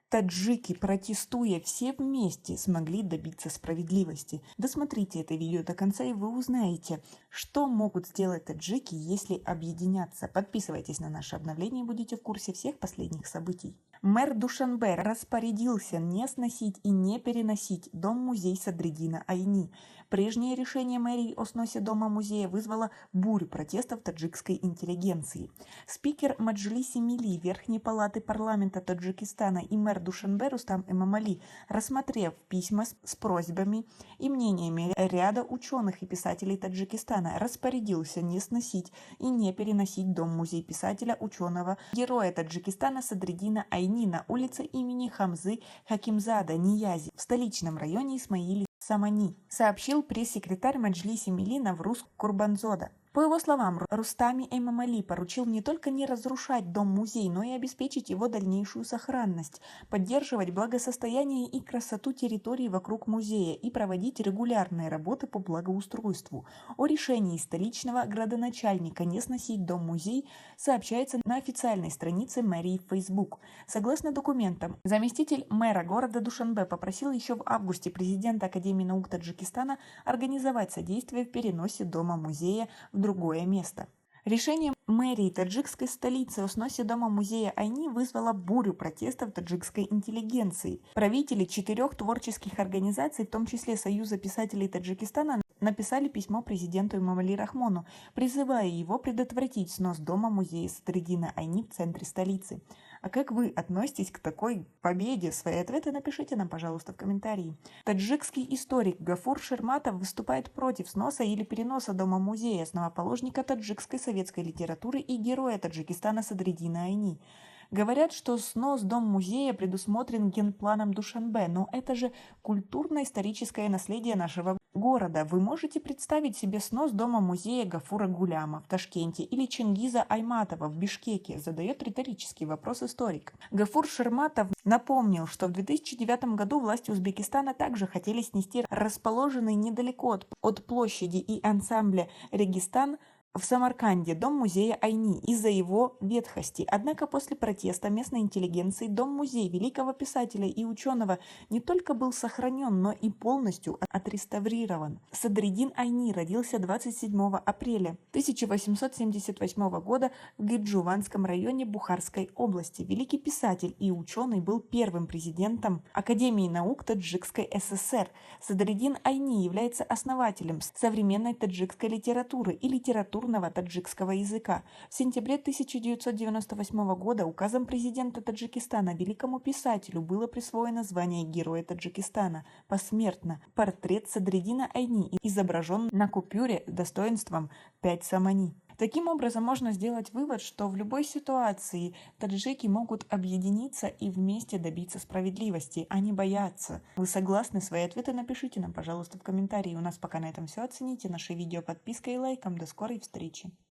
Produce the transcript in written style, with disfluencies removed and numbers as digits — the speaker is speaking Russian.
Таджики, протестуя все вместе, смогли добиться справедливости. Досмотрите это видео до конца, и вы узнаете, что могут сделать таджики, если объединятся. Подписывайтесь на наше обновление и будете в курсе всех последних событий. Мэр Душанбе распорядился не сносить и не переносить дом-музей Садриддина Айни. Прежнее решение мэрии о сносе дома-музея вызвало бурю протестов таджикской интеллигенции. Спикер Маджлиси Милли Верхней палаты парламента Таджикистана и мэр Душанбе Рустам Эмомали, рассмотрев письма с просьбами и мнениями ряда ученых и писателей Таджикистана, распорядился не сносить и не переносить дом-музей писателя, ученого, героя Таджикистана Садриддина Айни на улице имени Хамзы Хакимзада Ниязи в столичном районе Исмаили Самани, сообщил пресс-секретарь Маджлиси Милли Навруз Курбанзода. По его словам, Рустами Эмомали поручил не только не разрушать дом-музей, но и обеспечить его дальнейшую сохранность, поддерживать благосостояние и красоту территории вокруг музея и проводить регулярные работы по благоустройству. О решении столичного градоначальника не сносить дом-музей сообщается на официальной странице мэрии в Facebook. Согласно документам, заместитель мэра города Душанбе попросил еще в августе президента Академии наук Таджикистана организовать содействие в переносе дома-музея в другое место. Решение мэрии таджикской столицы о сносе дома-музея Айни вызвало бурю протестов таджикской интеллигенции. Правители 4 творческих организаций, в том числе Союза писателей Таджикистана, написали письмо президенту Эмомали Рахмону, призывая его предотвратить снос дома-музея Садриддина Айни в центре столицы. А как вы относитесь к такой победе? Свои ответы напишите нам, пожалуйста, в комментарии. Таджикский историк Гафур Шерматов выступает против сноса или переноса дома-музея, основоположника таджикской советской литературы и героя Таджикистана Садриддина Айни. Говорят, что снос дом-музея предусмотрен генпланом Душанбе, но это же культурно-историческое наследие нашего города. Вы можете представить себе снос дома-музея Гафура Гуляма в Ташкенте или Чингиза Айтматова в Бишкеке? Задает риторический вопрос историк. Гафур Шерматов напомнил, что в 2009 году власти Узбекистана также хотели снести расположенный недалеко от площади и ансамбля «Регистан» в Самарканде дом-музея Айни из-за его ветхости. Однако после протеста местной интеллигенции дом-музей великого писателя и ученого не только был сохранен, но и полностью отреставрирован. Садриддин Айни родился 27 апреля 1878 года в Гиджуванском районе Бухарской области. Великий писатель и ученый был первым президентом Академии наук Таджикской ССР. Садриддин Айни является основателем современной таджикской литературы и литературного таджикского языка. В сентябре 1998 года указом президента Таджикистана великому писателю было присвоено звание Героя Таджикистана посмертно. Портрет Садриддина Айни изображен на купюре достоинством 5 самани. Таким образом, можно сделать вывод, что в любой ситуации таджики могут объединиться и вместе добиться справедливости, а не бояться. Вы согласны? Свои ответы напишите нам, пожалуйста, в комментарии. У нас пока на этом все. Оцените наше видео подпиской и лайком. До скорой встречи!